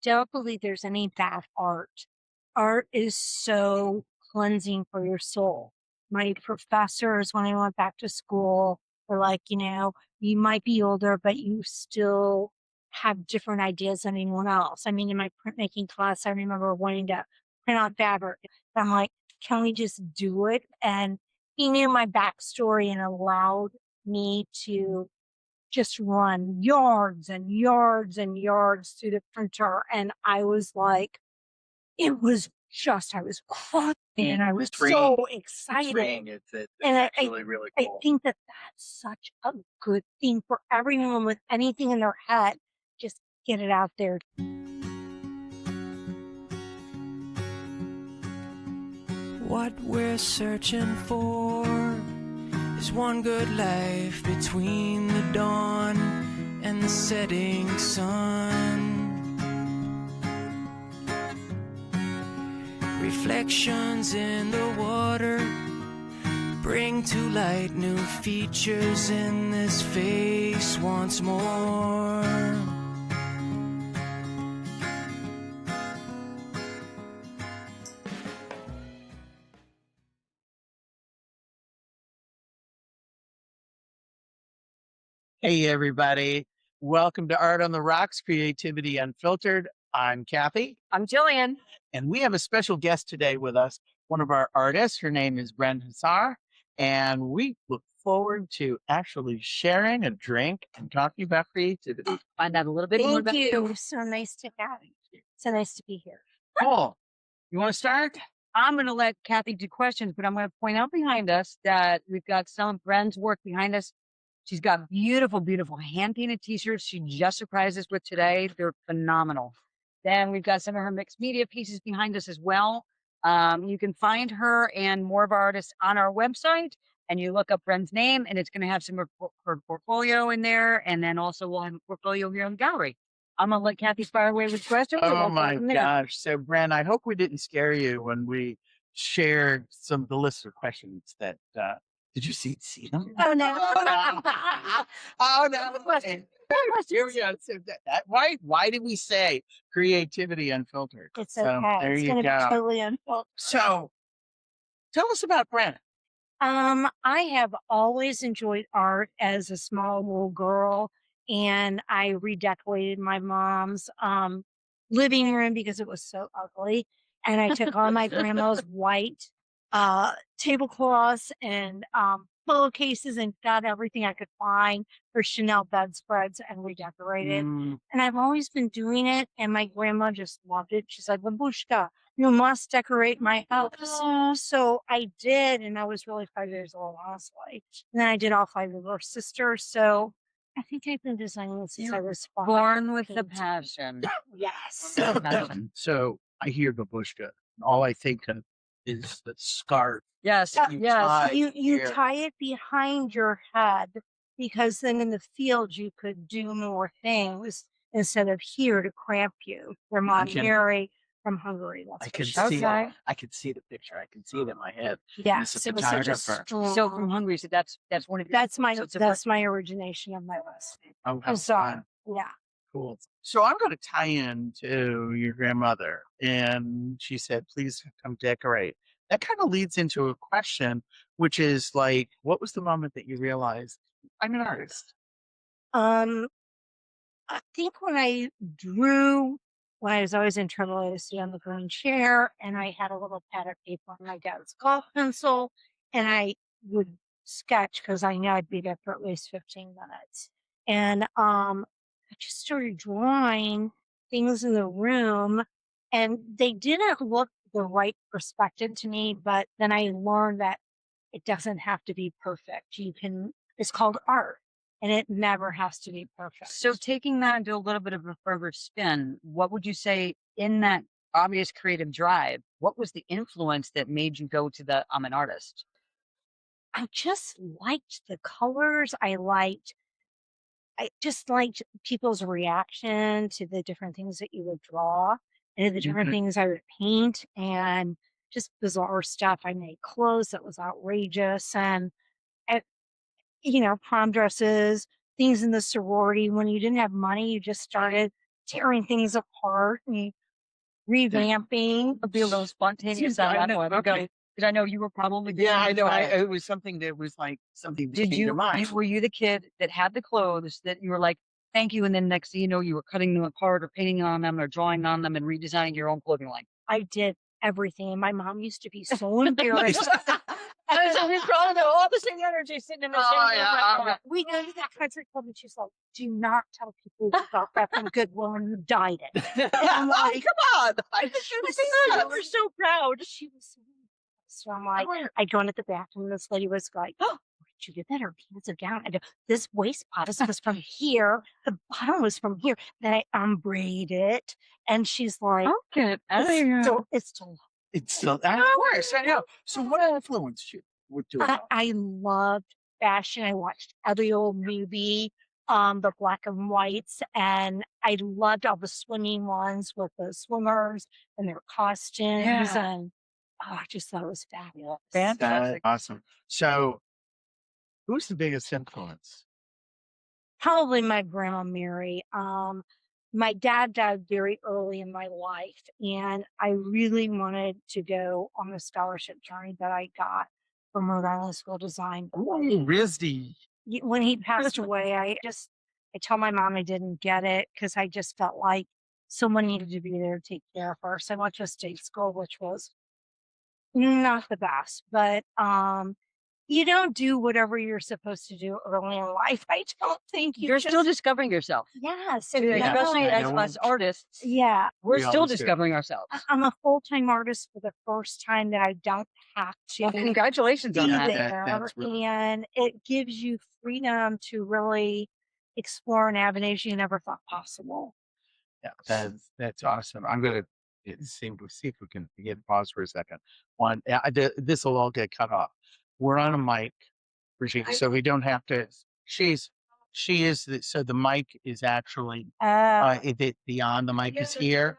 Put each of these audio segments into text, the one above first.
don't believe there's any bad art. Art is so cleansing for your soul. My professors, when I went back to school, were like, you might be older, but you still have different ideas than anyone else. I mean, in my printmaking class, I remember wanting to print on fabric. I'm like, can we just do it? And he knew my backstory and allowed me to just run yards and yards and yards through the printer. And I was like, I was caught and I was so excited. And I think that that's such a good thing for everyone with anything in their head. Just get it out there. What we're searching for is one good life between the dawn and the setting sun. Reflections in the water bring to light new features in this face once more. Hey, everybody. Welcome to Art on the Rocks, Creativity Unfiltered. I'm Kathy. I'm Jillian. And we have a special guest today with us, one of our artists. Her name is Brenn Huszar. And we look forward to actually sharing a drink and talking about creativity. Find out a little bit more about you. So nice to have you. So nice to be here. Cool. You want to start? I'm going to let Kathy do questions, but I'm going to point out behind us that we've got some of Brenn's work behind us. She's got beautiful, beautiful hand-painted t-shirts she just surprised us with today. They're phenomenal. Then we've got some of her mixed media pieces behind us as well. You can find her and more of our artists on our website, and you look up Brenn's name, and it's going to have some of her portfolio in there, and then also we'll have a portfolio here in the gallery. I'm going to let Kathy fire away with questions. Oh, my gosh. So, Brenn, I hope we didn't scare you when we shared some of the list of questions that did you see them? Oh, no. Oh, no. Here we go. So why did we say creativity unfiltered? It's so okay. There it's you gonna go. Be totally unfiltered. So tell us about Brenn. I have always enjoyed art as a small little girl, and I redecorated my mom's living room because it was so ugly. And I took all my grandma's white tablecloths and pillowcases and got everything I could find for Chanel bedspreads and redecorated. And I've always been doing it, and my grandma just loved it. She's like, Babushka, you must decorate my house. So I did, and I was really 5 years old, honestly. And then I did all 5 of her sisters. So I think I've been designing since I was 5. Born with the passion. Yes. So I hear Babushka. All I think of is the scarf. Yes. You tie it behind your head, because then in the field you could do more things instead of here to cramp you. They're Mary from Hungary. I can see it. I can see the picture. I can see it in my head. Yes, it was such a strong. So from Hungary, so that's one of that's my origination of my list. Oh, how fun. Yeah. Cool. So I'm going to tie in to your grandmother, and she said, "Please come decorate." That kind of leads into a question, which is like, what was the moment that you realized I'm an artist? I think when I drew, when I was always in trouble, I would sit on the green chair, and I had a little pad of paper and my dad's golf pencil, and I would sketch because I knew I'd be there for at least 15 minutes. And I just started drawing things in the room, and they didn't look the right perspective to me, but then I learned that it doesn't have to be perfect. It's called art, and it never has to be perfect. So taking that into a little bit of a further spin, what would you say in that obvious creative drive, what was the influence that made you go to I'm an artist? I just liked the colors. I just liked people's reaction to the different things that you would draw and the different things I would paint, and just bizarre stuff. I made clothes that was outrageous, and prom dresses, things in the sorority. When you didn't have money, you just started tearing things apart and revamping. It'll be a little spontaneous on I that know, one. okay. Because I know you were probably Yeah, I know. doing that. It was something that was like something that Did came to mind. were you the kid that had the clothes that you were like, thank you, and then next thing you know, you were cutting them apart or painting on them or drawing on them and redesigning your own clothing line? I did everything. And my mom used to be so embarrassed. And so he's probably all the same energy sitting in the same Oh, room. yeah, Like, We know that country club, and she's like, "Do not tell people you got that from Goodwill and you dyed it." And I'm like, Come on. she was you were so proud. She was so I'm like, I go into the bathroom, and this lady was like, "Oh, where did you get that? Her pants are down." I go, "This waist bodice was from here. The bottom was from here." Then I unbraid it, and she's like, Okay. it's still It's still, of course, I know. So what influenced you with doing that? I loved fashion. I watched every old movie, the black and whites, and I loved all the swimming ones with the swimmers and their costumes, Yeah. and I just thought it was fabulous. Fantastic. Awesome. So who's the biggest influence? Probably my grandma Mary. My dad died very early in my life, and I really wanted to go on the scholarship journey that I got from Rhode Island School of Design. Ooh, RISD. When he passed away, I told my mom I didn't get it because I just felt like someone needed to be there to take care of her. So I went to a state school, which was not the best, but you don't do whatever you're supposed to do early in life. I don't think You're still discovering yourself. yeah. So Yeah. Especially I as know. us artists, yeah. we're We still always do. discovering ourselves. I'm a full-time artist for the first time that I don't have Well, to congratulations be on that. there, That's really- and it gives you freedom to really explore an avenues you never thought possible. Yeah, that's awesome. I'm gonna see if we can get pause for a second. One, this will all get cut off. We're on a mic, Brigitte, so we don't have to. She is so the mic is actually beyond the mic is here.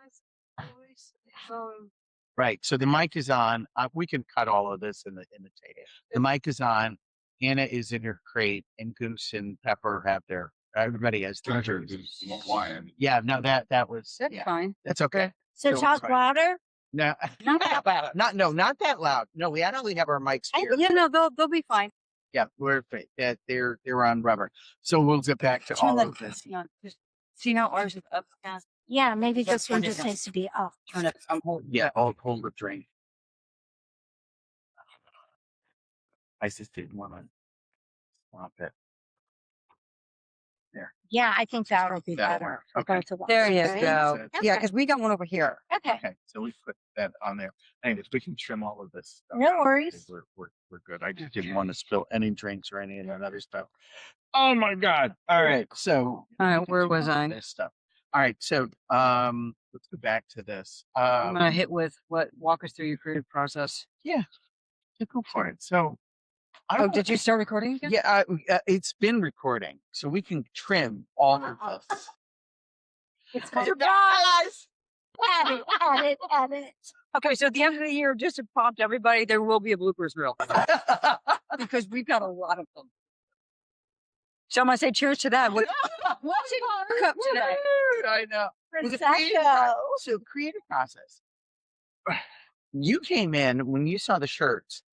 Right. So the mic is on. We can cut all of this in the tape. The mic is on. Hannah is in her crate, and Goose and Pepper have their. Everybody has their. Yeah. No, that was. That's Yeah, fine. that's okay. So So talk fine. louder. No, Not that bad. not that loud. No, we actually have our mics here. Yeah, no, they'll be fine. Yeah, we're they're on rubber. So we'll get back to all of this. Yeah, just see how ours is up. Yeah. Yeah, maybe this turn one it just down. needs to be up. Turn it. I'm holding. Yeah, I'll hold the drink. I just didn't want to swap it. Yeah, I think that'll be That'll better. work. for Okay. both of us, There you right? go. Okay. Yeah, because we got one over here. Okay. Okay, so we put that on there. Anyways, we can trim all of this stuff No out. worries. We're good. I just didn't want to spill any drinks or any of that other stuff. Oh my God. All right. So All right, where was I? this stuff. All right. So let's go back to this. I'm gonna hit with walk us through your creative process. Yeah, go for it. So Oh, did you start recording again? Yeah, it's been recording, so we can trim all of this. It's called guys. Edit. Okay, so at the end of the year, just to prompt everybody, there will be a bloopers reel because we've got a lot of them. So I'm gonna say cheers to that. What's in your cup today? I know. Well, the Prosecco. creative process. You came in when you saw the shirts,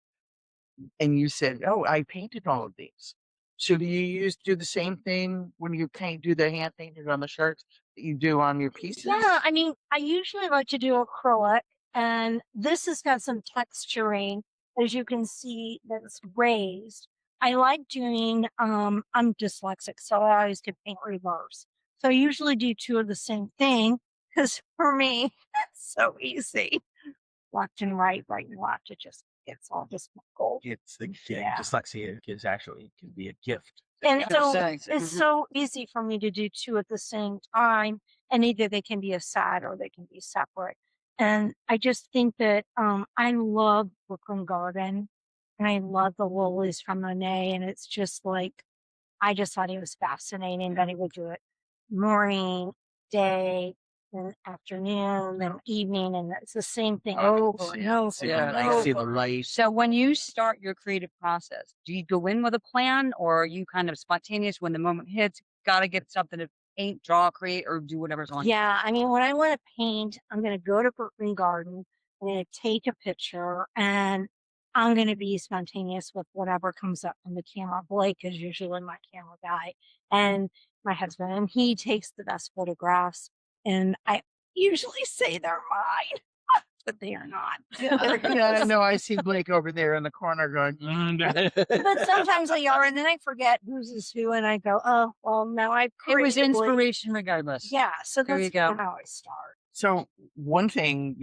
and you said, "Oh, I painted all of these." So do you do the same thing when you do the hand painted on the shirts that you do on your pieces? Yeah, I mean, I usually like to do acrylic, and this has got some texturing, as you can see, that's raised. I like doing, I'm dyslexic, so I always can paint reverse. So I usually do two of the same thing, because for me, it's so easy. Left and right and left, it's all just gold. It's the Yeah. dyslexia is actually can be a gift. And Yeah, so thanks. it's so easy for me to do two at the same time, and either they can be a side or they can be separate. And I just think that I love Brooklyn Garden, and I love the lilies from Monet, and it's just like I just thought it was fascinating that he would do it morning, day, and afternoon, and evening, and it's the same thing over and over. See Yeah. the light, see the light. So when you start your creative process, do you go in with a plan or are you kind of spontaneous when the moment hits? Got to get something to paint, draw, create, or do whatever's on. Yeah, I mean, when I want to paint, I'm going to go to Brooklyn Garden. I'm going to take a picture, and I'm going to be spontaneous with whatever comes up on the camera. Blake is usually my camera guy, and my husband, and he takes the best photographs. And I usually say they're mine, but they are not. Yeah, I know. I see Blake over there in the corner going. But sometimes they are, and then I forget whose is who, and I go, oh, well, now I've It was creatively- inspiration regardless. Yeah, so There that's you go. how I start. So one thing,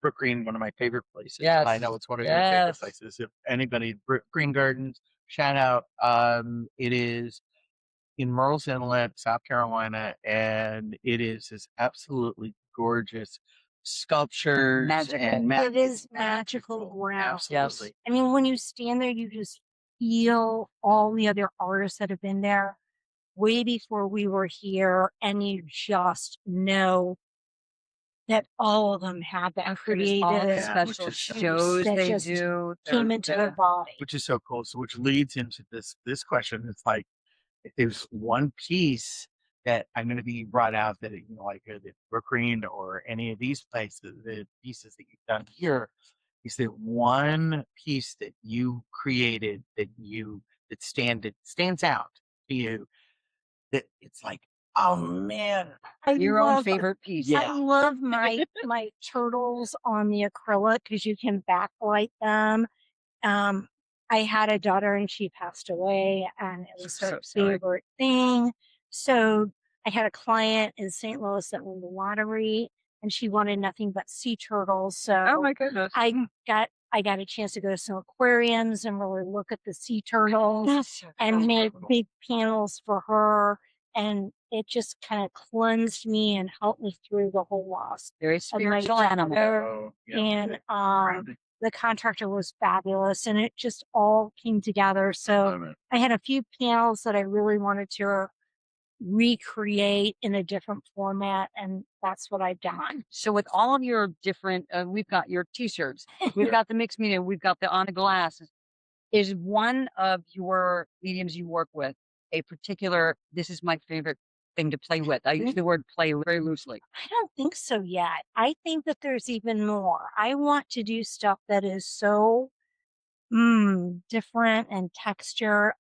Brook Green, one of my favorite places. Yes. I know it's one of your favorite Yes. places. If anybody, Brook Green Gardens, shout out. It is in Murrells Inlet, South Carolina, and it is this absolutely gorgeous sculptures Magical. and It is magical ground. Absolutely. I mean, when you stand there, you just feel all the other artists that have been there way before we were here, and you just know that all of them have that All the creative special which is shows that they just do. came They're- into their body. Which is so cool. So which leads into this question. It's like, if there's one piece that I'm going to be brought out that, like at Brook Green or any of these places, the pieces that you've done here, is there one piece that you created that stands out to you, that it's like, oh man, Your own favorite piece. Yeah. I love my turtles on the acrylic because you can backlight them. I had a daughter and she passed away, and it was her So sorry. favorite thing. So I had a client in St. Louis that won the lottery, and she wanted nothing but sea turtles. So Oh my goodness. I got a chance to go to some aquariums and really look at the sea turtles That's so and cool. make big panels for her. And it just kind of cleansed me and helped me through the whole loss Very of my spiritual animal. daughter. Oh, yeah. And Grounding. the contractor was fabulous, and it just all came together. So Love it. I had a few panels that I really wanted to recreate in a different format, and that's what I've done. So with all of your different, we've got your t-shirts, we've got the mixed media, we've got the on the glass. Is one of your mediums you work with a particular, this is my favorite thing to play with? I use the word play very loosely. I don't think so yet. I think that there's even more. I want to do stuff that is so different and texture.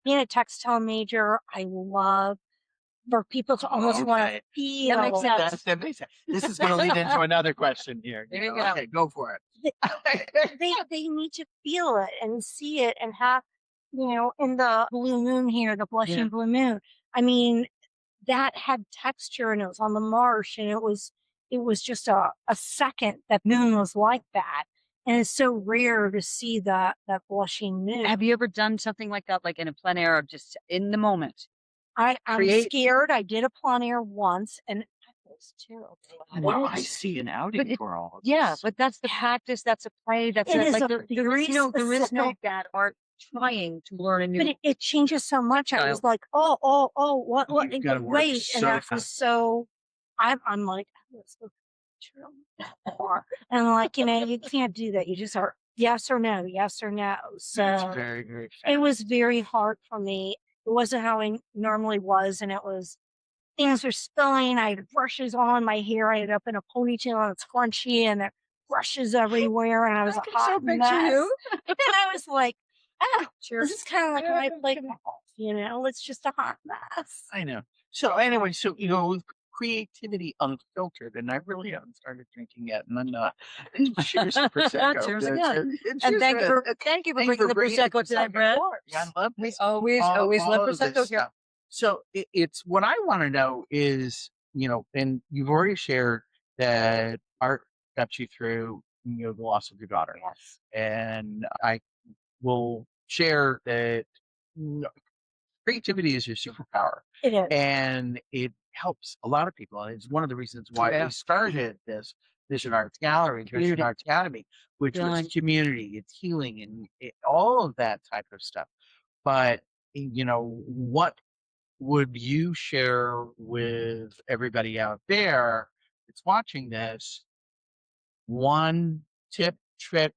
Being a textile major, I love for people to almost want Okay. to feel. That makes sense. That makes sense. This is going to lead into another question here. There you go. Okay, go for it. They need to feel it and see it and have, in the blue moon here, the blushing blue moon. I mean, that had texture, and it was on the marsh, and it was just a second that moon was like that. And it's so rare to see that blushing moon. Have you ever done something like that, like in a plein air of just in the moment? I'm create- scared. I did a plein air once, and I was terrible. Well, I see an outing But it- for all of Yeah, this. but that's the practice, that's a play, that's It it. is Like a there very is no specific- bad art trying to learn a new. But it changes so much. I was Style. like, what? You've And gotta go, work wait, so and that fast. was so. I'm like, let's look at true. And like, you can't do that. You just are yes or no, yes or no. So It's very, very it fast. was very hard for me. It wasn't how I normally was, and it was things were spilling. I had brushes on my hair. I ended up in a ponytail and it's scrunchy, and there brushes everywhere, and I was a hot mess. And I was like, this is kind of like my playground, it's just a hot mess. I know. So anyway, with creativity unfiltered, and I really haven't started drinking yet, and I'm not. Cheers to Prosecco. Cheers That's again. it. And Cheers thank you to- for thank you bringing the bringing Prosecco tonight, Brenn. I love We this. always all love of this Prosecco here. stuff. So it's what I want to know is, and you've already shared that art got you through, the loss of your daughter. Yes. And I will share that creativity is your superpower, It is. and it helps a lot of people. And it's one of the reasons why Yeah. we started this Vision Arts Gallery, Vision Community. Arts Academy, which Feeling. was community, it's healing, and all of that type of stuff. But what would you share with everybody out there that's watching this? One tip, trick,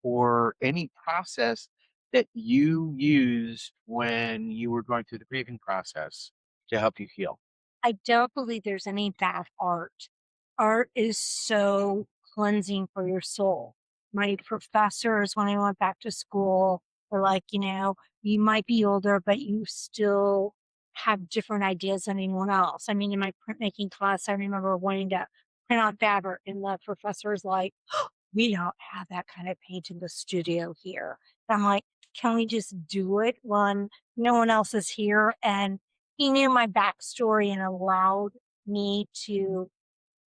or any process that you used when you were going through the grieving process? to help you heal. I don't believe there's any bad art. Art is so cleansing for your soul. My professors, when I went back to school, were like, you might be older, but you still have different ideas than anyone else. I mean, in my printmaking class, I remember wanting to print on fabric, and the professor's like, we don't have that kind of paint in the studio here. And I'm like, can we just do it when no one else is here? And he knew my backstory and allowed me to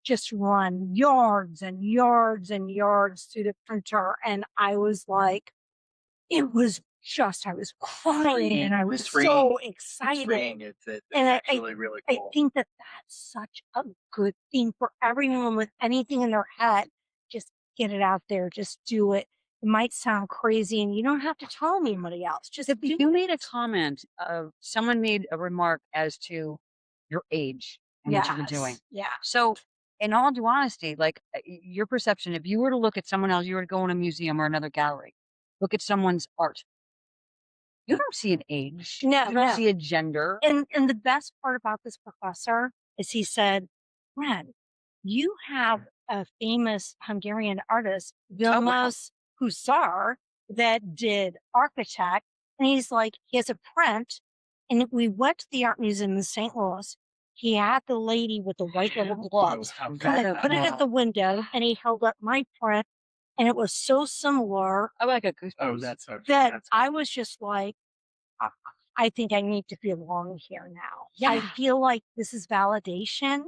just run yards and yards and yards through the printer. And I was like, it was just, I was crying and I was so excited. It's And actually really I cool. think that that's such a good thing for everyone with anything in their head. Just get it out there. Just do it. It might sound crazy and you don't have to tell anybody else. Just do You it. made a comment of someone made a remark as to your age and what you've been doing. Yeah. So, in all due honesty, like your perception, if you were to look at someone else, you were to go in a museum or another gallery, look at someone's art. You don't see an age. No, You don't no. see a gender. And the best part about this professor is he said, Brenn, you have a famous Hungarian artist, wow. Huszar, that did architect. And he's like, he has a print. And we went to the art museum in St. Louis. He had the lady with the white little gloves put it at the window, and he held up my print, and it was so similar I like a goosebumps. Oh, that's so that I was just like, I I think I need to belong here now. I Yeah. feel like this is validation,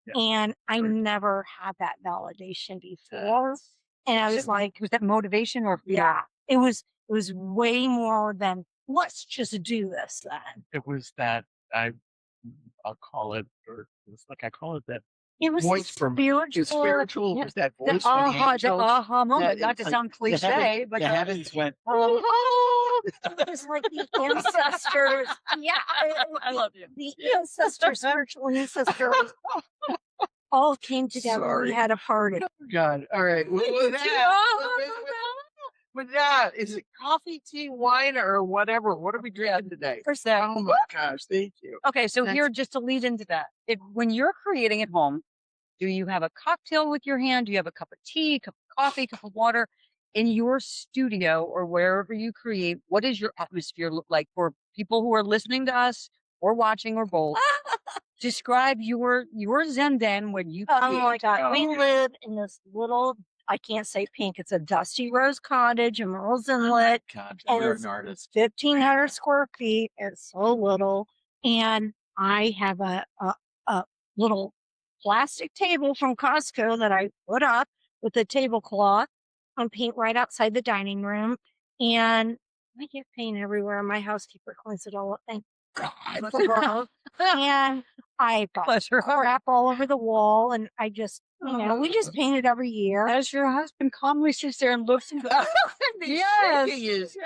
Yeah. and I Right. never had that validation before. And I was like, was that motivation or fear? yeah, it was way more than let's just do this then. It was that I'll call it, or it's like I call it that It was voice from spiritual. spiritual. Yeah. Was that The voice from the aha, the angels? aha moment. That Not it's to like sound the cliche, but the heavens went. It was like the ancestors. Yeah, I love you. the ancestors, spiritual ancestors, all came together. Sorry. We had a party. God. All right. With that, is it coffee, tea, wine, or whatever? What are we drinking today? First that. Oh my gosh, thank you. Okay, so That's- here, just to lead into that, when you're creating at home, do you have a cocktail with your hand? Do you have a cup of tea, cup of coffee, cup of water? In your studio or wherever you create, what does your atmosphere look like for people who are listening to us or watching or both? Describe your Zen den when you Oh create. my God. Oh, We yeah. live in this little, I can't say pink, it's a dusty rose cottage in Merle's Inlet. God, And you're it's an artist. 1,500 square feet. It's so little. And I have a little plastic table from Costco that I put up with a tablecloth and paint right outside the dining room. And I get paint everywhere. My housekeeper cleans it all up. Thank God for her. And I got Pleasure. crap all over the wall. And I just, we just paint it every year. As your husband calmly sits there and looks into Yes. yes.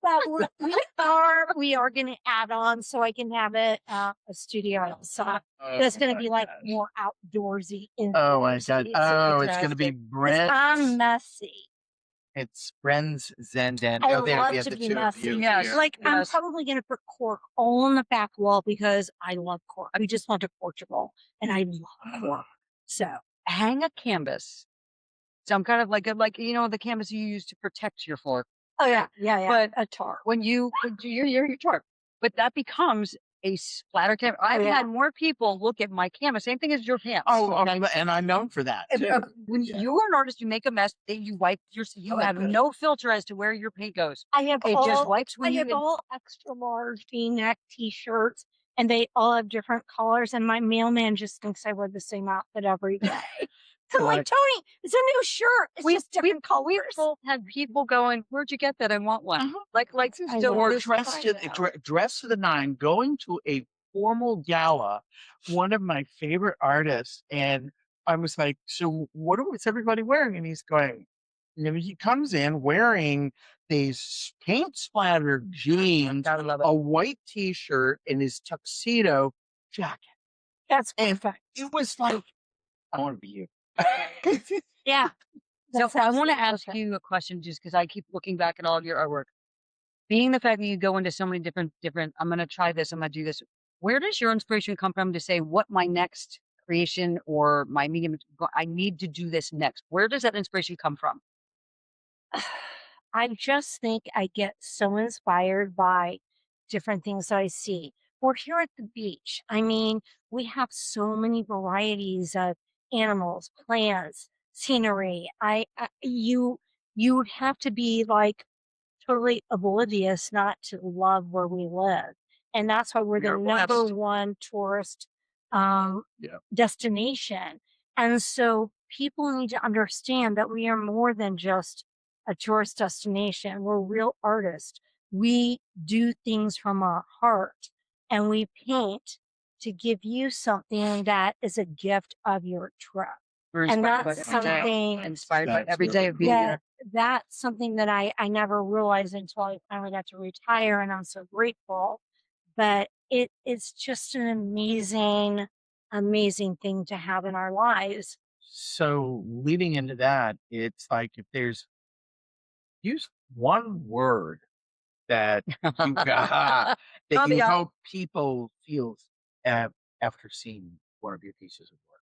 But we are going to add on so I can have it a studio outside. That's going to be like more outdoorsy. Oh my God. Oh, it's going to be fantastic. 'Cause Brent. I'm messy. It's Brenn's Zen Den. I Oh, there love we have to the be two of messy. you. Yes. here. Like I'm Yes. probably going to put cork all on the back wall because I love cork. We just went to Portugal and I love cork. So Hang a canvas. Some kind of like the canvas you use to protect your floor. oh yeah, But a tarp. when you your tarp, but that becomes a splatter canvas. I've yeah. had more people look at my canvas. Same thing as your pants. Oh, and I'm known for that too. When Yeah. you're an artist, you make a mess. Then you wipe you Oh, have good. no filter as to where your paint goes. I have It just wipes I when you. have all extra large V-neck T-shirts, and they all have different colors. And my mailman just thinks I wear the same outfit every day. I'm like, Tony, it's a new shirt. It's just different colors. We both had people going, "Where'd you get that? I want one." Uh-huh. Like I so love Or this dressed right to now. dress to the nine, going to a formal gala. One of my favorite artists, and I was like, "So what's everybody wearing?" And he's going, he comes in wearing these paint splattered jeans, Gotta love it. a white T-shirt, and his tuxedo jacket. That's And perfect. it was like, I want to be you. Yeah. So That's I want to absolutely ask perfect. you a question just because I keep looking back at all of your artwork. Being the fact that you go into so many different, I'm going to try this, I'm going to do this. Where does your inspiration come from to say what my next creation or my medium, I need to do this next? Where does that inspiration come from? I just think I get so inspired by different things that I see. We're here at the beach. I mean, we have so many varieties of animals, plants, scenery. You would have to be like totally oblivious not to love where we live. And that's why we're We the are number blessed. one tourist Yeah. destination. And so people need to understand that we are more than just a tourist destination. We're real artists. We do things from our heart and we paint to give you something that is a gift of your trip. We're And inspired by that's every day. something Inspired by That's every day really of being cool. that that's something that I never realized until I finally got to retire, and I'm so grateful. But it's just an amazing, amazing thing to have in our lives. So leading into that, it's like if there's use one word that you that Oh, you yeah. hope people feel uh, after seeing one of your pieces of work.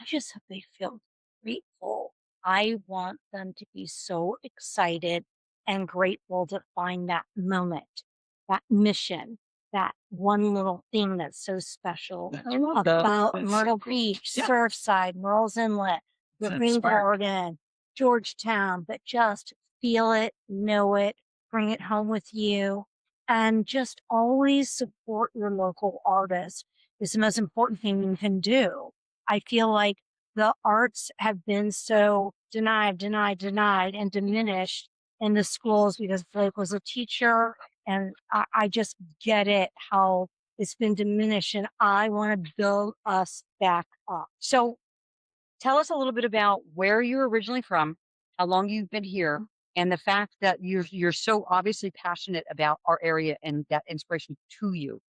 I just hope they feel grateful. I want them to be so excited and grateful to find that moment, that mission, that one little thing that's so special I love that. about Myrtle Beach, Yeah. Surfside, Murrells Inlet, the It's Green inspiring. Garden, Georgetown, but just feel it, know it, bring it home with you, and just always support your local artists is the most important thing you can do. I feel like the arts have been so denied, denied, denied, and diminished in the schools because Blake was a teacher, and I just get it how it's been diminished, and I want to build us back up. So tell us a little bit about where you're originally from, how long you've been here, and the fact that you're so obviously passionate about our area and that inspiration to you.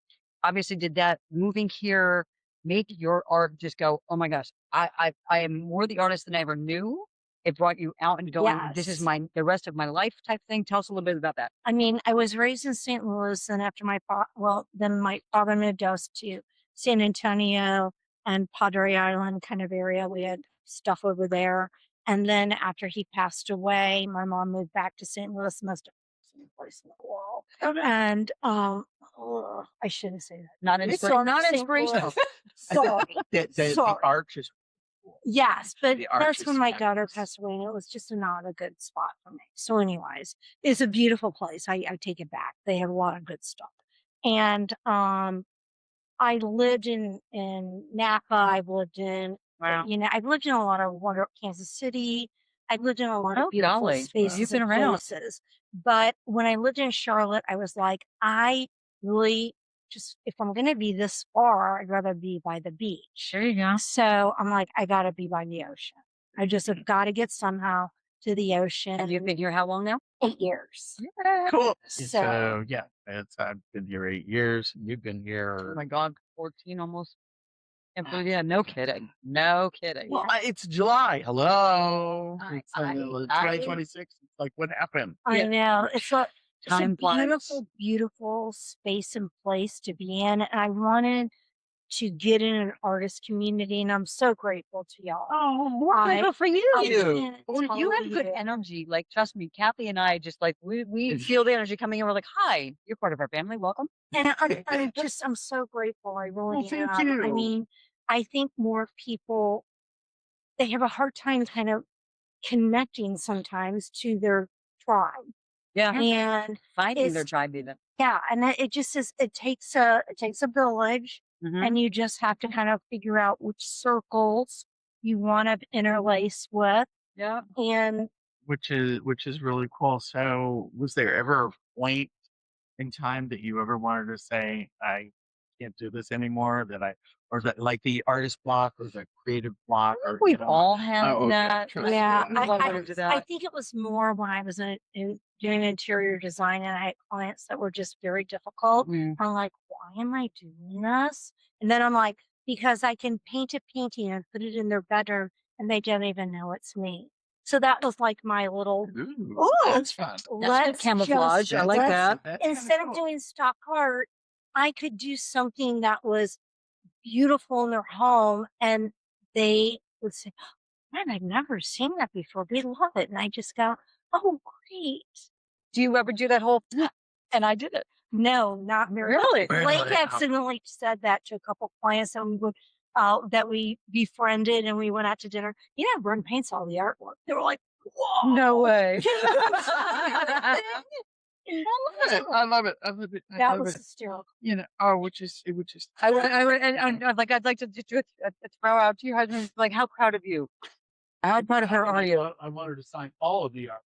Obviously, did that moving here make your art just go, oh my gosh, I am more the artist than I ever knew? It brought you out and going, this is Yes. the rest of my life type thing. Tell us a little bit about that. I mean, I was raised in St. Louis, and after then my father moved us to San Antonio and Padre Island kind of area. We had stuff over there. And then after he passed away, my mom moved back to St. Louis, most amazing place in the world. And I shouldn't say that. Not Sorry, not St. inspirational. Louis. Sorry. The Sorry. arch is cool. Yes, but The arch that's is when my daughter fabulous. passed away, and it was just not a good spot for me. So, anyways, it's a beautiful place. I take it back. They have a lot of good stuff. And I lived in Napa. I've lived in Wow. I've lived in a lot of Kansas City. I've lived in a lot of Oh, beautiful golly. spaces You've been and around. places. But when I lived in Charlotte, I was like, I really just if I'm gonna be this far, I'd rather be by the beach. There you go. So I'm like, I gotta be by the ocean. I just have got to get somehow to the ocean. And you've been here how long now? 8 years. Yeah. Cool. So So yeah, I've been here 8 years. You've been Oh here. my God, 14 almost. Can't believe- Yeah, no kidding. No kidding. Well, it's July. Hello. It's I- 2026. It's like what happened? I Yeah. know it's a Time flies. beautiful, beautiful space and place to be in. And I wanted to get in an artist community, and I'm so grateful to y'all. Oh, more I- grateful for you. I can't Well, you tell have good you. energy. Like, trust me, Kathy and I just like we feel the energy coming in. We're like, hi, you're part of our family. Welcome. And I'm so grateful. I really Well, thank am. I you. mean, I think more people, they have a hard time kind of connecting sometimes to their tribe. Yeah, And finding their it's- tribe even. yeah, and it just is, it takes a village, Mhm. and you just have to kind of figure out which circles you want to interlace with. Yeah. And Which is really cool. So was there ever a point in time that you ever wanted to say, I can't do this anymore, or that like the artist block or the creative block, or We've all had okay. that. Trust yeah, me. We've all run into I that. think it was more when I was doing interior design, and I had clients that were just very difficult. Mm. I'm like, why am I doing this? And then I'm like, because I can paint a painting and put it in their bedroom, and they don't even know it's me. So that was like my little, Ooh, that's fun. That's good camouflage. I like let's- that. instead of doing stock art, I could do something that was beautiful in their home and they would say, man, I've never seen that before. We love it. And I just go, oh, great. Do you ever do that whole, and I did it? No, not very Really? Blake accidentally said that to a couple clients that we befriended and we went out to dinner. Brenn paints all the artwork. They were like, whoa. No way. I love it. I love it. That was hysterical. Which is I would, and I'd like to throw out to your husband, like, how proud of you? How proud of her are you? I want her to sign all of the art.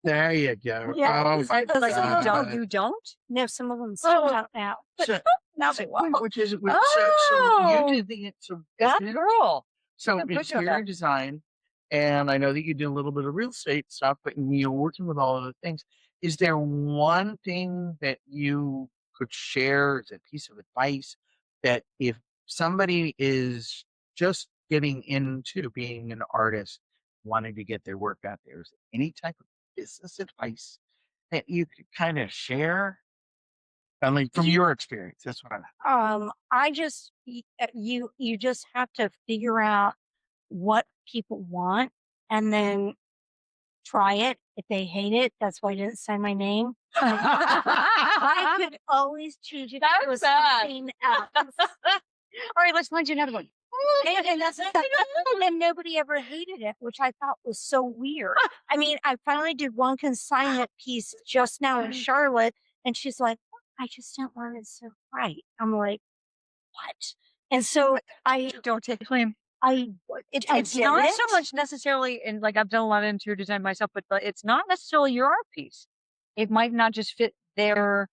There you go. Yeah. Like, you don't? No, some of them still out now. But So, now they will. so you Oh. did the Good girl. So Yeah, push on interior that. design, and I know that you do a little bit of real estate stuff, but you're working with all of the things. Is there one thing that you could share as a piece of advice that if somebody is just getting into being an artist, wanting to get their work out there, is there any type of business advice that you could kind of share? I mean, from your experience, that's what I'm. I just you just have to figure out what people want and then try it. If they hate it, that's why I didn't sign my name. I could always change it That's to bad. something else. All right, let's find you another one. And that's and then nobody ever hated it, which I thought was so weird. I mean, I finally did one consignment piece just now in Charlotte, and she's like, I just don't want it so bright. I'm like, what? And so I Don't take claim. it's Not so much necessarily, and like I've done a lot of interior design myself, but it's not necessarily your art piece. It might not just fit their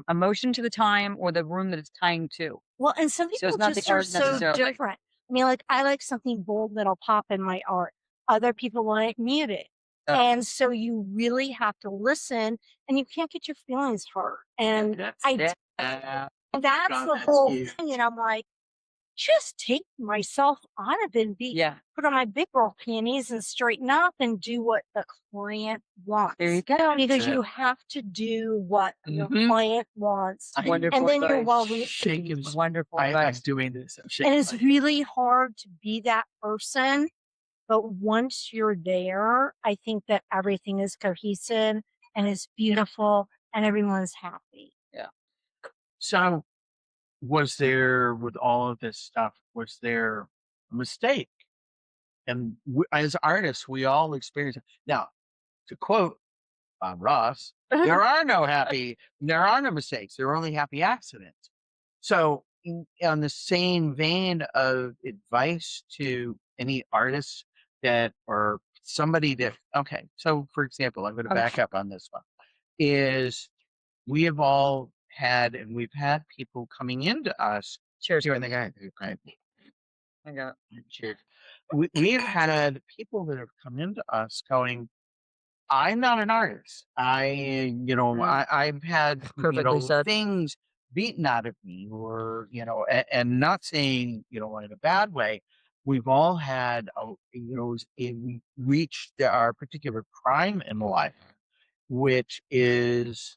emotion to the time or the room that it's tying to. Well, and some So people it's not just the are art so necessarily. different. I mean, like I like something bold that'll pop in my art. Other people want it muted. And so you really have to listen and you can't get your feelings hurt. And that's the whole thing. And I'm like, just take myself out of it and put on my big girl panties and straighten up and do what the client wants. There you go. Because you have to do what your client wants. Wonderful. And then you're advice. Shaking. Wonderful. I'm advice. doing this. And it's really hard to be that person. But once you're there, I think that everything is cohesive and is beautiful and everyone's happy. Yeah. So, was there, with all of this stuff, was there a mistake? And as artists, we all experience it. Now, to quote Bob Ross, there are no mistakes. There are only happy accidents. So, on the same vein of advice to any artists that, or somebody that, okay, so for example, I'm going to back up on this one, is we have all had, and we've had people coming into us. Cheers. Doing the guy. Right. I got Cheers. We've had people that have come into us going, I'm not an artist. I've had Perfectly said. things beaten out of me, or and not saying in a bad way. We've all had we reached our particular prime in life, which is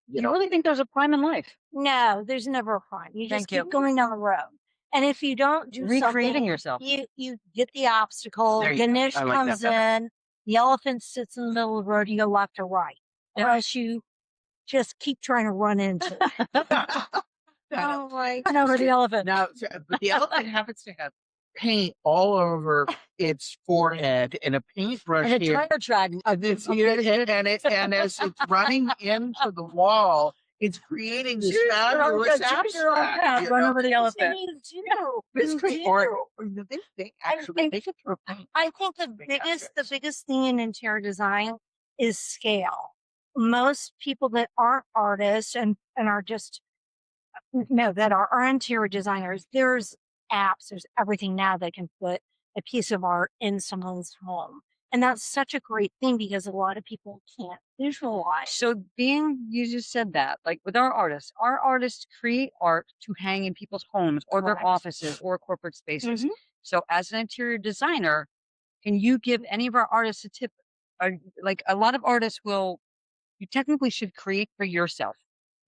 You really think there's a prime in life? No, there's never a crime. You just Thank you. keep going down the road. And if you don't do Recreating something, yourself. you get the obstacle. There you go. Ganesh I like comes that in. The elephant sits in the middle of the road. You go left or right, or else you just keep trying to run into it. Oh my! Run over the elephant. Now, but the elephant happens to have paint all over its forehead and a paintbrush And a here. tire track. And as it's running into the wall, it's creating this fabulous abstract. Run over the elephant. You do. It's You great. do. Or they actually they could throw paint. I think the biggest thing in interior design is scale. Most people that aren't artists and are just that are interior designers, there's apps, there's everything now that can put a piece of art in someone's home. And that's such a great thing because a lot of people can't visualize. So you just said that, like with our artists create art to hang in people's homes or Correct. their offices or corporate spaces. Mhm. So as an interior designer, can you give any of our artists a tip? Like a lot of artists will, you technically should create for yourself,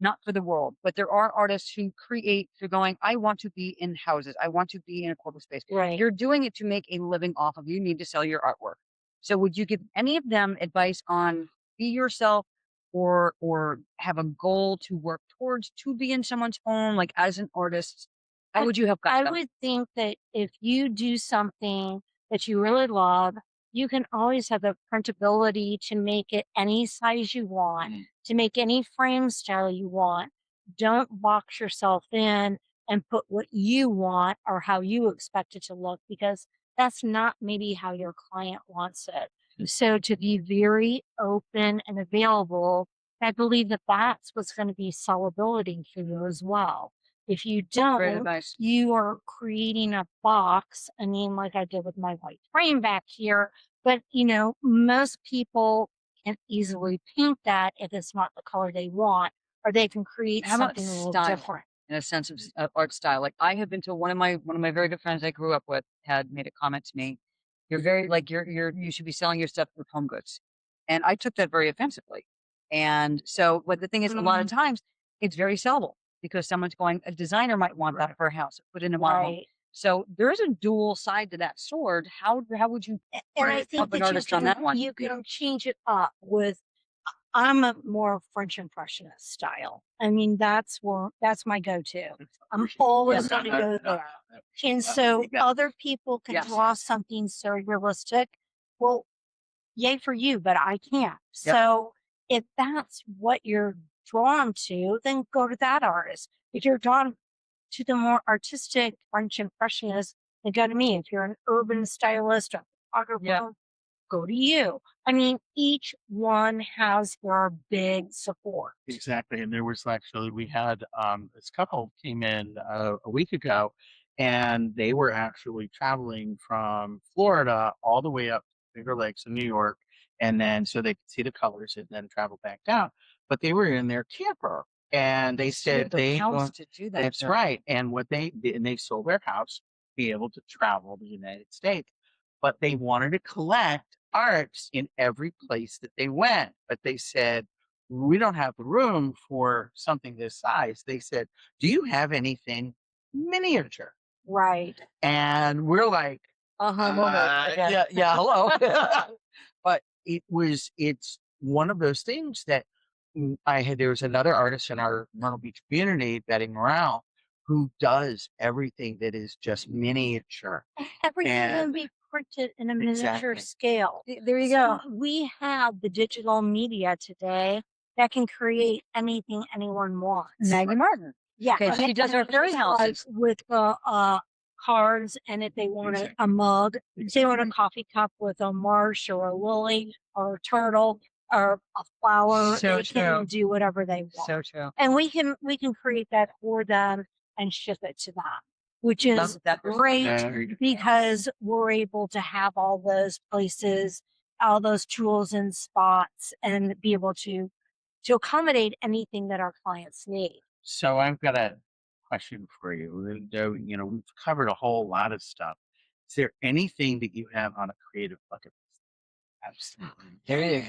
not for the world. But there are artists who create for going, I want to be in houses. I want to be in a corporate space. Right. You're doing it to make a living off of. You need to sell your artwork. So would you give any of them advice on be yourself or have a goal to work towards to be in someone's home, like as an artist? How would you help I guide them? would think that if you do something that you really love, you can always have the printability to make it any size you want, to make any frame style you want. Don't box yourself in and put what you want or how you expect it to look because that's not maybe how your client wants it. So to be very open and available, I believe that that's what's going to be sellability for you as well. If you Great don't, advice. you are creating a box. I mean, like I did with my white frame back here, but most people can easily paint that if it's not the color they want, or they can create How about something a little style? different. In a sense of art style. Like I have been to one of my very good friends I grew up with had made a comment to me. You're very like you should be selling your stuff with home goods. And I took that very offensively. And so what the thing is a lot of times it's very sellable because someone's going, a designer might want that for a house, put in a model home. Right. So there's a dual side to that sword. How would you And I think help an that artist on that one? you can change it up with I'm a more French impressionist style. I mean, that's my go-to. I'm always going to go there. And so other people can Yes. draw something so realistic. Well, yay for you, but I can't. Yep. So if that's what you're drawn to, then go to that artist. If you're drawn to the more artistic French impressionist, then go to me. If you're an urban stylist or photographer, Yeah. go to you. I mean, each one has their big support. Exactly. And there was actually, we had this couple came in a week ago and they were actually traveling from Florida all the way up to Finger Lakes in New York. And then so they could see the colors and then travel back down. But they were in their camper and they said the house to do that. that's right. And what they did, and they sold their house to be able to travel the United States. But they wanted to collect arts in every place that they went. But they said, we don't have the room for something this size. They said, do you have anything miniature? Right. And we're like, yeah, hello. But it's one of those things that there was another artist in our Myrtle Beach community, Betty Morale, who does everything that is just miniature. Everything And- can be printed in a miniature Exactly. scale. There you So go. we have the digital media today that can create anything anyone wants. Maggie Martin. Yeah, Okay, she does her fairy houses. with cards, and if they want a mug, if they want a coffee cup with a marsh or a lily or a turtle or a flower, So they can true. do whatever they want. So true. And we can create that for them and ship it to them, which is Love that. great There you go. because we're able to have all those places, all those tools and spots, and be able to accommodate anything that our clients need. So I've got a question for you. We've covered a whole lot of stuff. Is there anything that you have on a creative bucket list? Absolutely. There you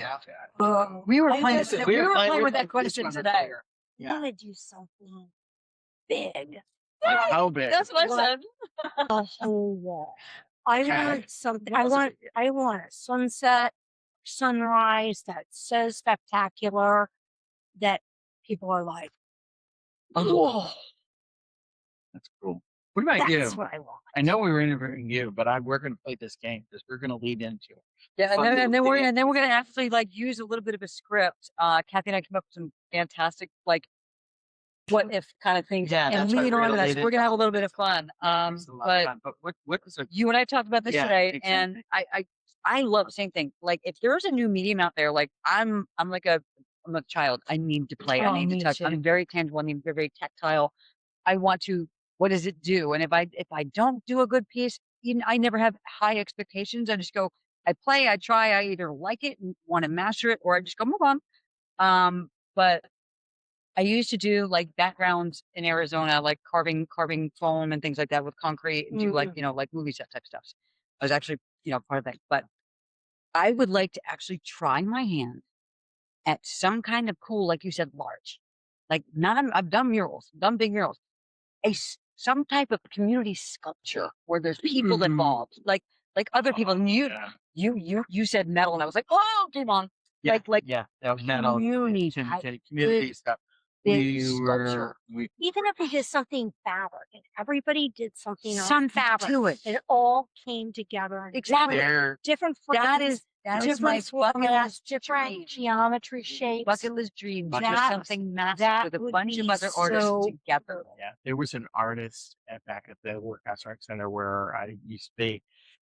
go. We were I playing. just- We were playing with with that this question one today. right I Yeah. want to do something big, Like how big? That's what I said. a whole wall. I Okay. want something. What else I want a sunset, sunrise that's so spectacular that people are like, "Whoa, That's cool. What about you? that's what I want." I know we were interviewing you, but we're going to play this game because we're going to lead into it. Yeah, Fun and then little we're thing. gonna actually like use a little bit of a script. Kathy and I came up with some fantastic like what if kind of things. Yeah, and that's what lead we're on to gonna that. lead So we're gonna have a little bit of fun. It's a lot of But fun. But what is a you and I talked about this Yeah, today, and exactly. I love the same thing. Like if there's a new medium out there, like I'm a child. I need to play. I Oh, need to me touch. too. I'm very tangible. I need to be very tactile. I want to. What does it do? And if I don't do a good piece, I never have high expectations. I just go. I play. I try. I either like it and want to master it, or I just go move on. But I used to do like backgrounds in Arizona, like carving foam and things like that with concrete and do like, like movie set type stuff. I was actually, part of that. But I would like to actually try my hand at some kind of cool, like you said, large, like not, I've done murals, done big murals, some type of community sculpture where there's people involved, like other people. And you said metal, and I was like, oh, come on, Yeah, like that was metal. community Community stuff. big sculpture. Even if it is something fabric, and everybody did something Some fabric to it. it all came together. Exactly. Different That frames, is my different bucket formulas, list different dream. geometry shapes. Bucket list dream. Just That- something massive that with a would bunch of be other artists so together. Yeah, there was an artist back at the Workhouse Art Center where I used to be,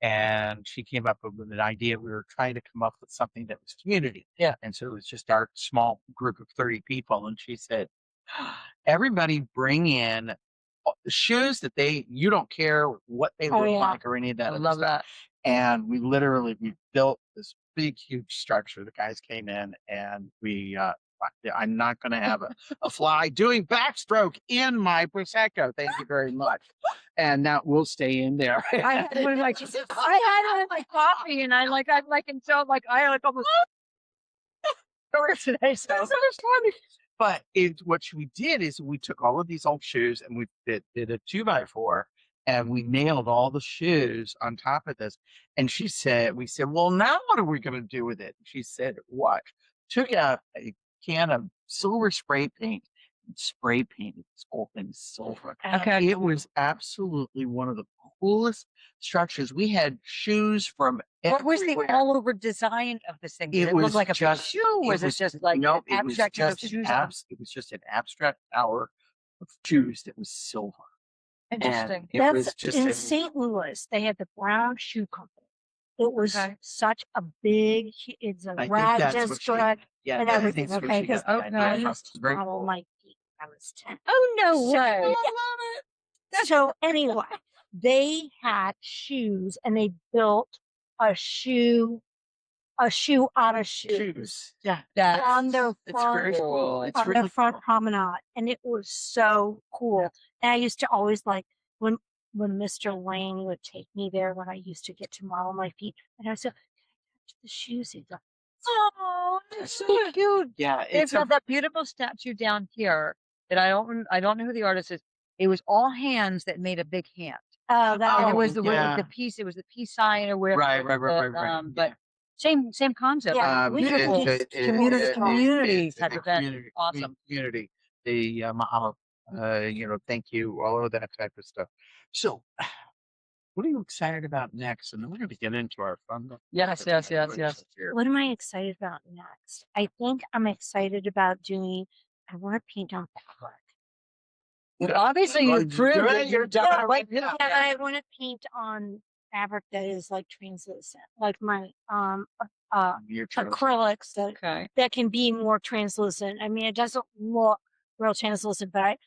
and she came up with an idea. We were trying to come up with something that was community. Yeah. And so it was just our small group of 30 people. And she said, everybody bring in shoes that you don't care what they look like or any of that. I other love stuff. that. And we built this big, huge structure. The guys came in and I'm not going to have a fly doing backstroke in my Prosecco. Thank you very much. And now we'll stay in there. I had one of my, my coffee, and I and so I almost today. So That's funny. But what we did is we took all of these old shoes and we did a 2x4 and we nailed all the shoes on top of this. And we said, well, now what are we going to do with it? She said, what? Took out a can of silver spray paint and spray painted this whole thing silver. Okay. It was absolutely one of the coolest structures. We had shoes from what was the everywhere. all over design of this thing? Did it look like a shoe? Was it just like no? an abstract of shoes? It was just an abstract tower of shoes that was silver. Interesting. It was just in St. Louis. They had the Brown Shoe Company. It was such a big. It's a rag district and everything. Okay, because I used to model my feet when I was 10. Oh no way! I love it. So anyway, they had shoes, and they built a shoe out of shoes. Yeah, on their it's very front, cool. It's on really their front promenade, and it was so cool. And I used to always like when Mr. Lane would take me there when I used to get to model my feet, and I said, "Touch the shoes." He'd go, Oh, that's so cute. Yeah, They've got that beautiful statue down here that I don't know who the artist is. It was all hands that made a big hand. Oh, And it was the peace. It was the peace sign or whatever. Right. But same concept. Yeah, Beautiful community type event. Awesome. Community. The mahalo. Thank you. All of that type of stuff. So, what are you excited about next? And then we're going to get into our fun. Yes. what am I excited about next? I think I'm excited about I want to paint on fabric. Well, obviously, you proved it. You're done. Yeah, I want to paint on fabric that is like translucent, like my acrylics that can be more translucent. I mean, it doesn't look real translucent, but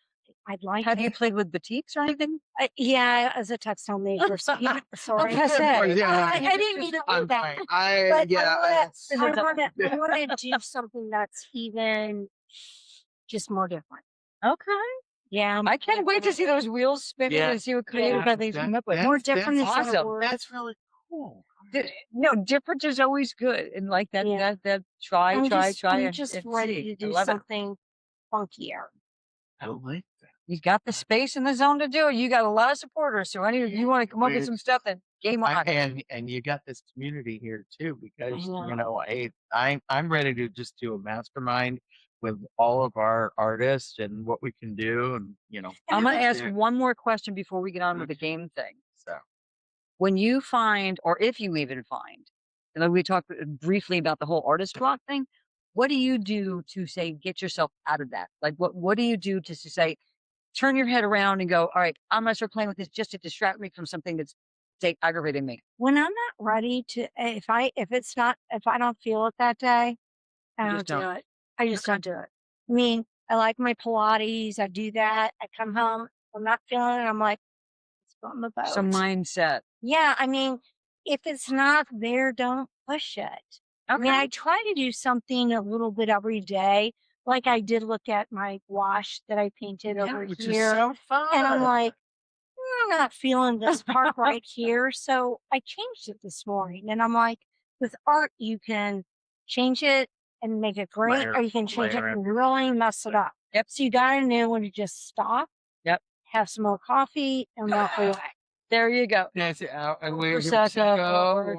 I'd like. Have you played with batiks or anything? Yeah, as a textile maker. Sorry, I didn't mean to do that. I want to do something that's even just more different. Okay. Yeah, I can't wait to see those wheels spinning and see what creative things come up with. More different is awesome. That's really cool. No, different is always good, and like that. That try. I'm and just and ready see. to do something funkier. I like that. You got the space and the zone to do it. You got a lot of supporters, so you want to come up with some stuff, then game on. And you got this community here too, because I'm ready to just do a mastermind with all of our artists and what we can do, and I'm going to ask one more question before we get on with the game thing. So, when you find, or if you even find, and we talked briefly about the whole artist block thing, what do you do to say get yourself out of that? Like, what do you do to say, turn your head around and go, all right, I'm going to start playing with this just to distract me from something that's, say, aggravating me. When I'm not ready to, if I don't feel it that day, I don't do it. I just don't do it. I mean, I like my Pilates. I do that. I come home. I'm not feeling it. I'm like, let's go on the boat. Some mindset. Yeah. I mean, if it's not there, don't push it. Okay. I mean, I try to do something a little bit every day. Like I did look at my wash that I painted over which here. is so fun. And I'm like, I'm not feeling this part right here. So I changed it this morning. And I'm like, with art, you can change it and make it great, or you can change it layer and really mess it up. Yep. So you gotta know when to just stop. Yep. Have some more coffee and walk away. There you go. Yes, and where Prosecco.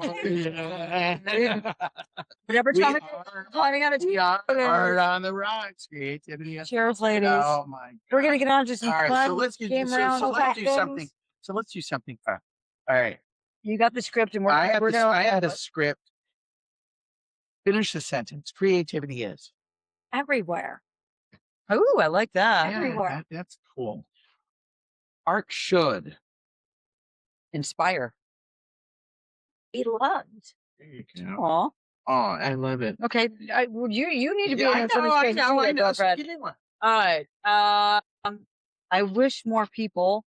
Whatever We time are- climbing out of tea. Art on the rocks, creativity. Cheers, ladies. Oh my! We're gonna get on to some All right, fun so let's get game round. so let's do something. So let's do something fun. All right, You got the script, and I had gonna. a script. Finish the sentence. Creativity is. Everywhere. Oh, I like that. Everywhere. That's cool. Art should. Inspire. Be loved. There you go. Aw. Oh, I love it. Okay. Well, you need to be Yeah, in something I space know. too, girlfriend. Get in one. All right. I wish more people.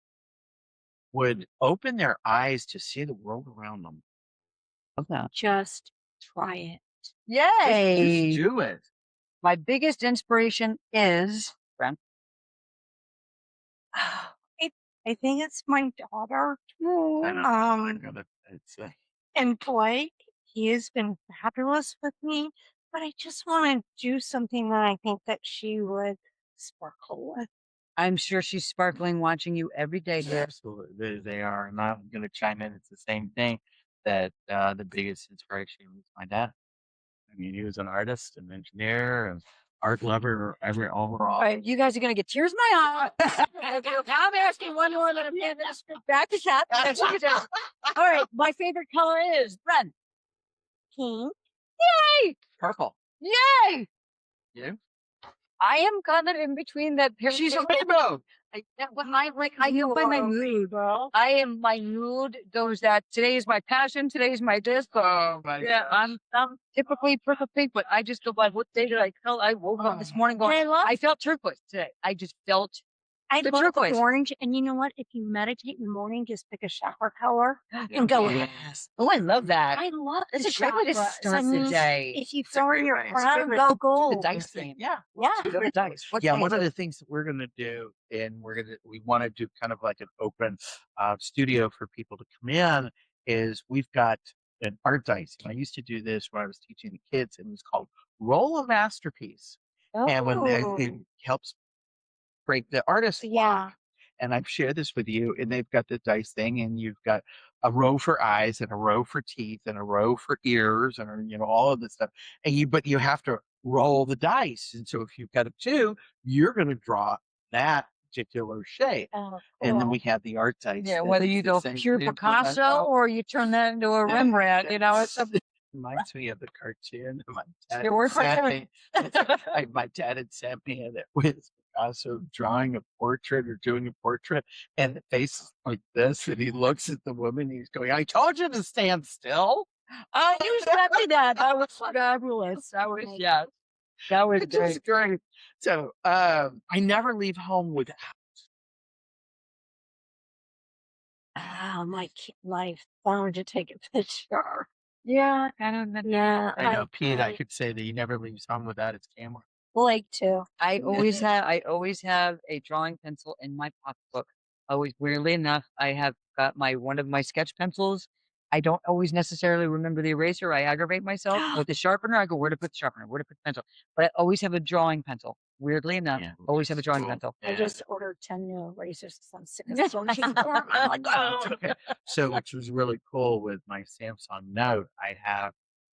Would open their eyes to see the world around them. Love that. Just try it. Yay! Just do it. My biggest inspiration is Brenn. I think it's my daughter. I don't know. I'm gonna. And Blake, he has been fabulous with me, but I just want to do something that I think that she would sparkle with. I'm sure she's sparkling watching you every day, dear. Absolutely, they are. And I'm going to chime in. It's the same thing that the biggest inspiration was my dad. I mean, he was an artist, an engineer, an art lover, overall. All right, you guys are gonna get tears in my eye. I'm asking one more that I'm going to back to chat. All right, my favorite color is Brenn. Pink. Yay! Purple. Yay! You? I am kind of in between that. She's a rainbow. I go by my mood. My mood goes that today is my passion, today's my disc. Oh my Yeah, gosh. I'm typically purple pink, but I just go by what day did I feel. I woke up this morning going, And I felt turquoise today. I just felt I the love turquoise. orange. And you know what? If you meditate in the morning, just pick a shower color and go with it. Yes. Oh, I love that. I love That's the a great way to chakras. start I the mean, day. if you It's a throw great in your way. It's crown, great. go The gold. dice game. Yeah. Yeah. Do the dice. What Yeah, day one is of it? the things that we're going to do, and we want to do kind of like an open studio for people to come in, is we've got an art dice. And I used to do this when I was teaching the kids, and it was called Roll a Masterpiece. And when it helps break the artist Yeah. and I've shared this with you, and they've got the dice thing, and you've got a row for eyes and a row for teeth and a row for ears and all of this stuff. But you have to roll the dice. And so if you've got a 2, you're going to draw that particular shape. Oh, And then cool. we have the art dice. Yeah, that whether is you the go same pure thing. Picasso or you turn that into a Rembrandt, it's a Reminds me of the cartoon. My dad Your word for sent it. me- my dad had sent me, and it was Picasso drawing a portrait or doing a portrait, and the face is like this, and he looks at the woman, he's going, "I told you to stand still." you sent me that. That was fabulous. That was that was It's just great. So I never leave home without. My phone to take a picture. Yeah, kind of. Yeah. I know Pete. I could say that he never leaves home without his camera. Blake too. I always have a drawing pencil in my pocketbook. Always, weirdly enough, I have got one of my sketch pencils. I don't always necessarily remember the eraser. I aggravate myself with the sharpener. I go, where to put the sharpener? Where to put the pencil? But I always have a drawing pencil. Weirdly enough, Yeah, always have a drawing cool. pencil. I just ordered 10 new erasers because I'm sick of searching for them. I'm like, Oh, oh. okay. So, which was really cool with my Samsung Note, I have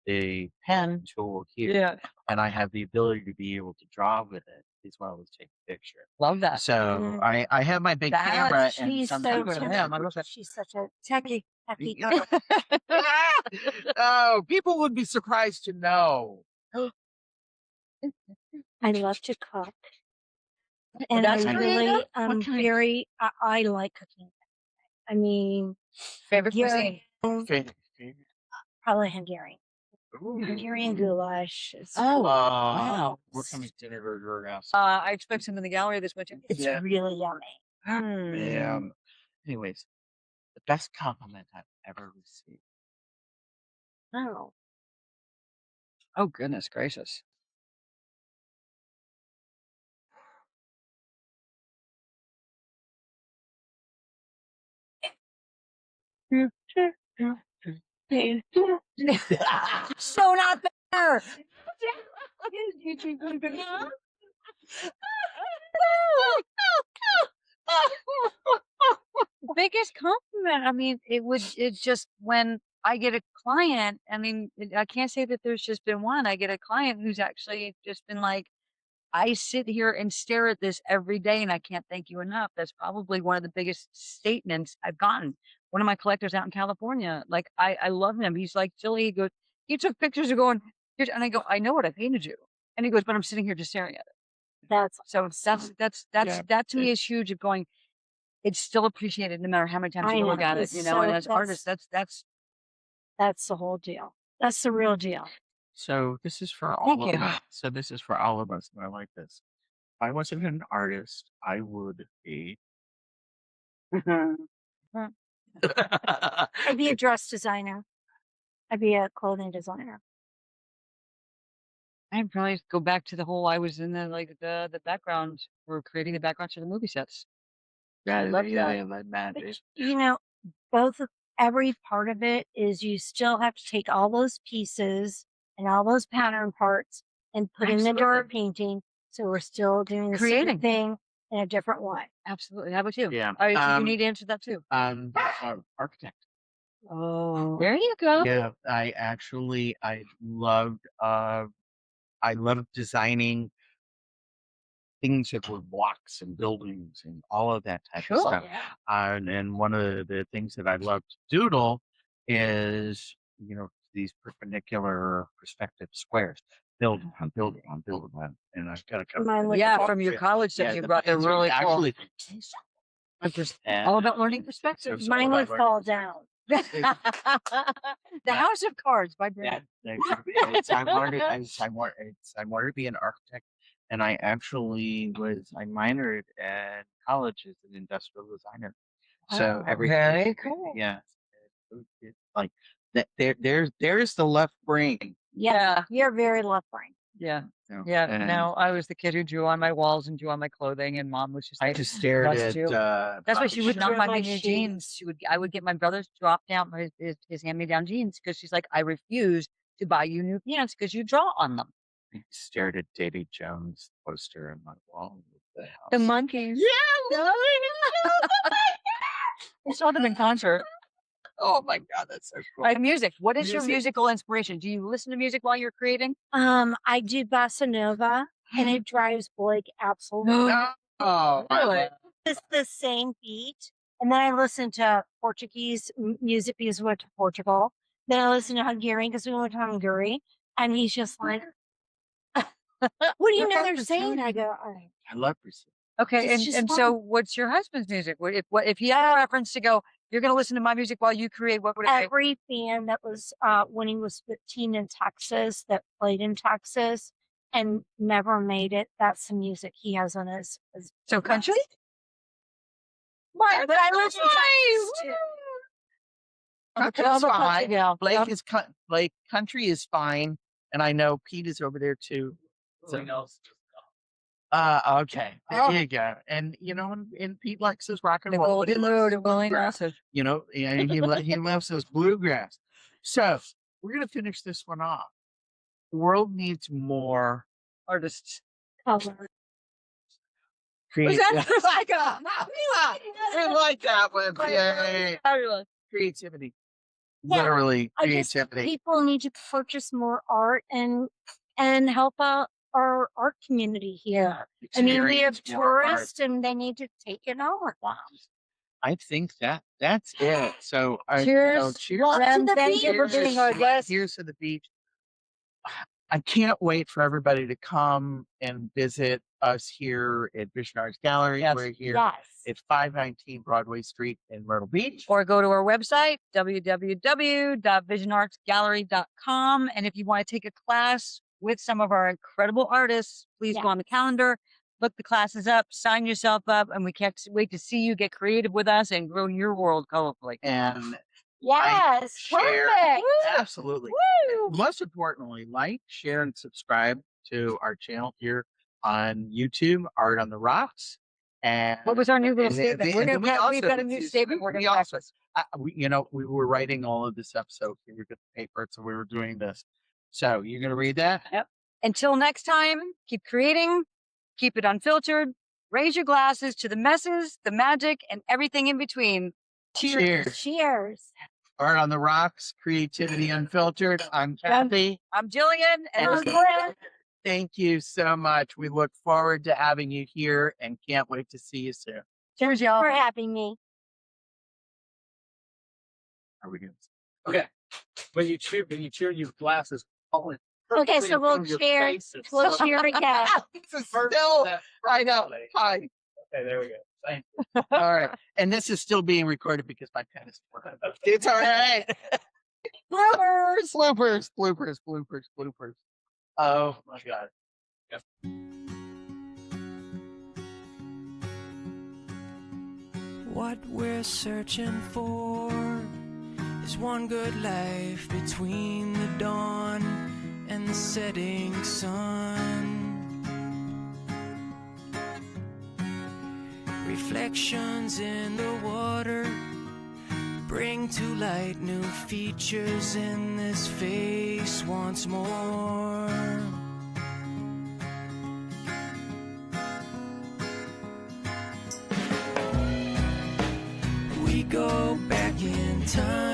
the pen tool here, Yeah, and I have the ability to be able to draw with it as well as take a picture. love that. So Mm. I have my big That's- camera, and She's so sometimes talented. She's such a techie. oh, people would be surprised to know. I love to cook. And That's I creative? really, What I'm kind? very, I like cooking. I mean, Favorite cuisine? Favorite- probably Hungarian. Ooh. Hungarian goulash. Is, Oh, wow. We're coming to dinner to your house. I expect some in the gallery this winter. it's Yeah. really yummy. Anyways, the best compliment I've ever received. Oh. Oh, goodness gracious. So not fair. Biggest compliment. I mean, it's just when I get a client, I mean, I can't say that there's just been one. I get a client who's actually just been like, I sit here and stare at this every day and I can't thank you enough. That's probably one of the biggest statements I've gotten. One of my collectors out in California, like I love him. He's like, Jilly, he goes, he took pictures of going, "Here's," and I go, I know what I painted you. And he goes, but I'm sitting here just staring at it. That's So Yeah, that to me is huge of going, it's still appreciated no matter how many times I you look know. at it, It's you know, and so as artists, that's the whole deal. That's the real deal. So this is for all Thank of you. us. So this is for all of us. And I like this. If I wasn't an artist, I would be. I'd be a dress designer. I'd be a clothing designer. I'd probably go back to the whole I was in the background for creating the backgrounds for the movie sets. Yeah, love yeah, that. that But, is. you know, every part of it is you still have to take all those pieces and all those pattern parts and put them into our painting. So we're still doing the Creating. same thing in a different way. Absolutely. How about you? Yeah. I think you need to answer that too. Architect. Oh, there you go. Yeah, I loved designing things that were blocks and buildings and all of that type of Cool. stuff. And one of the things that I love to doodle is, these perpendicular perspective squares. Build on, build on, build on. And I've got a couple. Mine was Yeah, fun. from your college stuff Yeah, you the brought. They're pins are really cool. actually and All about learning perspective. so Mine what I would learned fall was down. The House of Cards by Brenn. I wanted to be an architect, and I actually I minored at college as an industrial designer. So Oh, everything, very cool. yeah, it's like that. There's the left brain. Yeah, you're very left brain. Yeah. you know, Yeah. and No, I was the kid who drew on my walls and drew on my clothing, and mom was just I like, just stared "Must at. do." That's why she would not Drew buy my me new jeans. I would get my brother's drop down his hand me down jeans because she's like, I refuse to buy you new pants because you draw on them. I stared at Davy Jones poster on my wall of the house. The monkeys. Yeah. I saw them in concert. Oh my God, that's so cool. Music. What is your musical inspiration? Do you listen to music while you're creating? I do bossa nova, and it drives Blake absolutely. Oh, Really? It's the same beat, and then I listen to Portuguese music because we went to Portugal. Then I listen to Hungarian because we went to Hungary, and he's just like, "What do you know they're saying?" I go, "All right." I love Brazil. Okay, It's just and fun. so what's your husband's music? If he had a preference to go, you're going to listen to my music while you create, what would it be? Every band that was when he was 15 in Texas that played in Texas and never made it, that's the music he has on his So country? But I listen to Texas too. Country's fine. Yeah. Blake is Blake. Country is fine, and I know Pete is over there too. So, okay, there you go. And and Pete likes his rock and The roll. golden mood of Willie Nelson. He loves those bluegrass. So we're gonna finish this one off. The world needs more Artists. Color. creative. We like that one. Yay. Fabulous. Creativity. Yeah, Literally I just creativity. people need to purchase more art and help out our art community here. I mean, we have Experience more art. tourists and they need to take it on with them. I think that's it. So Cheers. cheers. Walk to Brenn, the thank you for beach. being our guest. Here's to the beach. I can't wait for everybody to come and visit us here at Vision Arts Gallery. Yes. We're here Yes. at 519 Broadway Street in Myrtle Beach. Or go to our website, www.visionartsgallery.com. And if you want to take a class with some of our incredible artists, please go on the calendar, look the classes up, sign yourself up, and we can't wait to see you get creative with us and grow your world colorfully. And Yes. share. Perfect. Absolutely. Woo. Most importantly, like, share, and subscribe to our channel here on YouTube, Art on the Rocks. And What was our new little and then- statement? and then We've got a new statement we're going to practice. we were writing all of this up, so we could pay for it, so we were doing this. So you're going to read that? Yep. Until next time, keep creating, keep it unfiltered, raise your glasses to the messes, the magic, and everything in between. Cheers. Cheers. Art on the Rocks, Creativity Unfiltered. I'm Kathy. I'm Jillian, and And I'm Brenn. thank you so much. We look forward to having you here and can't wait to see you soon. Cheers, y'all. For having me. Are we good? Okay. When you cheer, your glasses falling. Okay, so we'll cheer. We'll cheer again. This is still, I know. Hi. Okay, there we go. Thank you. All right. And this is still being recorded because my pen is working. It's all right. Bloopers. Oh my God. What we're searching for is one good life between the dawn and the setting sun. Reflections in the water bring to light new features in this face once more. We go back in time